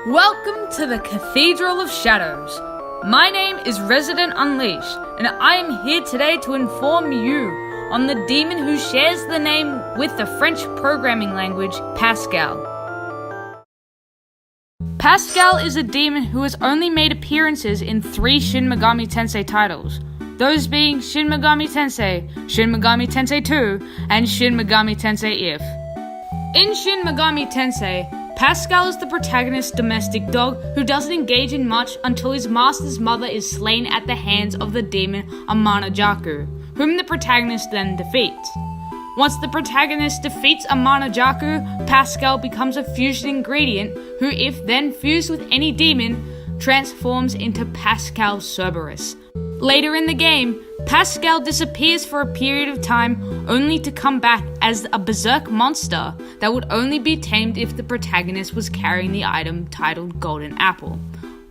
Welcome to the Cathedral of Shadows. My name is Resident Unleashed, and I am here today to inform you on the demon who shares the name with the French programming language, Pascal. Pascal is a demon who has only made appearances in 3 Shin Megami Tensei titles, those being Shin Megami Tensei, Shin Megami Tensei 2, and Shin Megami Tensei If. In Shin Megami Tensei, Pascal is the protagonist's domestic dog who doesn't engage in much until his master's mother is slain at the hands of the demon Amana-Jaku, whom the protagonist then defeats. Once the protagonist defeats Amana-Jaku, Pascal becomes a fusion ingredient who, if then fused with any demon, transforms into Pascal Cerberus. Later in the game, Pascal disappears for a period of time only to come back as a berserk monster that would only be tamed if the protagonist was carrying the item titled Golden Apple.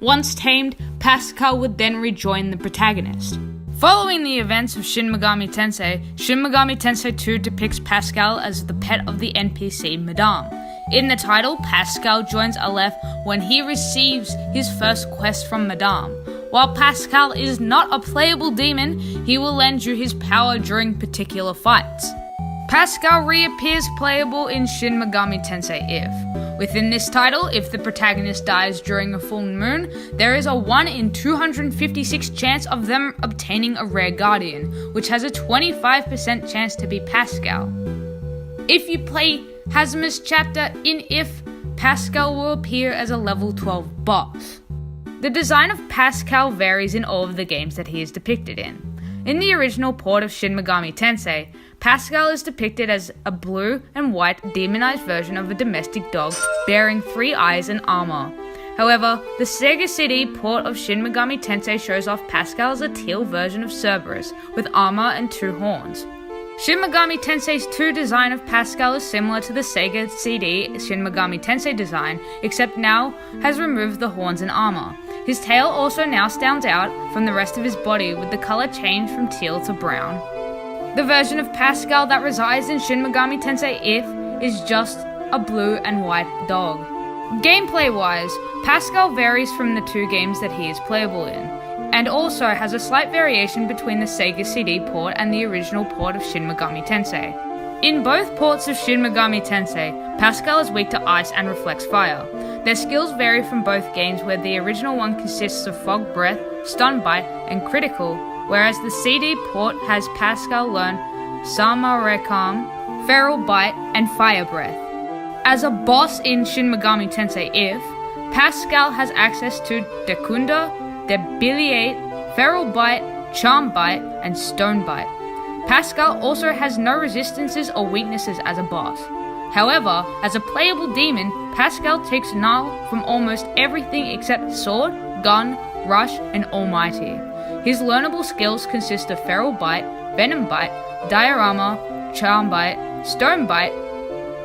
Once tamed, Pascal would then rejoin the protagonist. Following the events of Shin Megami Tensei 2 depicts Pascal as the pet of the NPC Madame. In the title, Pascal joins Aleph when he receives his first quest from Madame. While Pascal is not a playable demon, he will lend you his power during particular fights. Pascal reappears playable in Shin Megami Tensei If. Within this title, if the protagonist dies during a full moon, there is a 1 in 256 chance of them obtaining a rare guardian, which has a 25% chance to be Pascal. If you play Hazuma's chapter in If, Pascal will appear as a level 12 boss. The design of Pascal varies in all of the games that he is depicted in. In the original port of Shin Megami Tensei, Pascal is depicted as a blue and white demonized version of a domestic dog bearing 3 eyes and armor. However, the Sega CD port of Shin Megami Tensei shows off Pascal as a teal version of Cerberus with armor and 2 horns. Shin Megami Tensei's 2 design of Pascal is similar to the Sega CD Shin Megami Tensei design, except now has removed the horns and armor. His tail also now stands out from the rest of his body with the color changed from teal to brown. The version of Pascal that resides in Shin Megami Tensei If is just a blue and white dog. Gameplay-wise, Pascal varies from the 2 games that he is playable in, and also has a slight variation between the Sega CD port and the original port of Shin Megami Tensei. In both ports of Shin Megami Tensei, Pascal is weak to ice and reflects fire. Their skills vary from both games, where the original one consists of Fog Breath, Stun Bite, and Critical, whereas the CD port has Pascal learn Samarekam, Feral Bite, and Fire Breath. As a boss in Shin Megami Tensei If, Pascal has access to Dekunda, Debiliate, Feral Bite, Charm Bite, and Stone Bite. Pascal also has no resistances or weaknesses as a boss. However, as a playable demon, Pascal takes null from almost everything except Sword, Gun, Rush, and Almighty. His learnable skills consist of Feral Bite, Venom Bite, Diorama, Charm Bite, Stone Bite,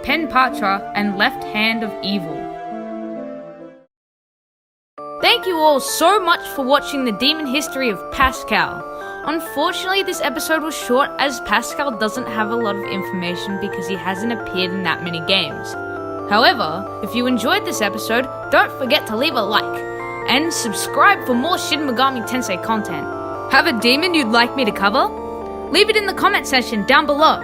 Pen Patra, and Left Hand of Evil. Thank you all so much for watching the demon history of Pascal. Unfortunately, this episode was short as Pascal doesn't have a lot of information because he hasn't appeared in that many games. However, if you enjoyed this episode, don't forget to leave a like and subscribe for more Shin Megami Tensei content. Have a demon you'd like me to cover? Leave it in the comment section down below.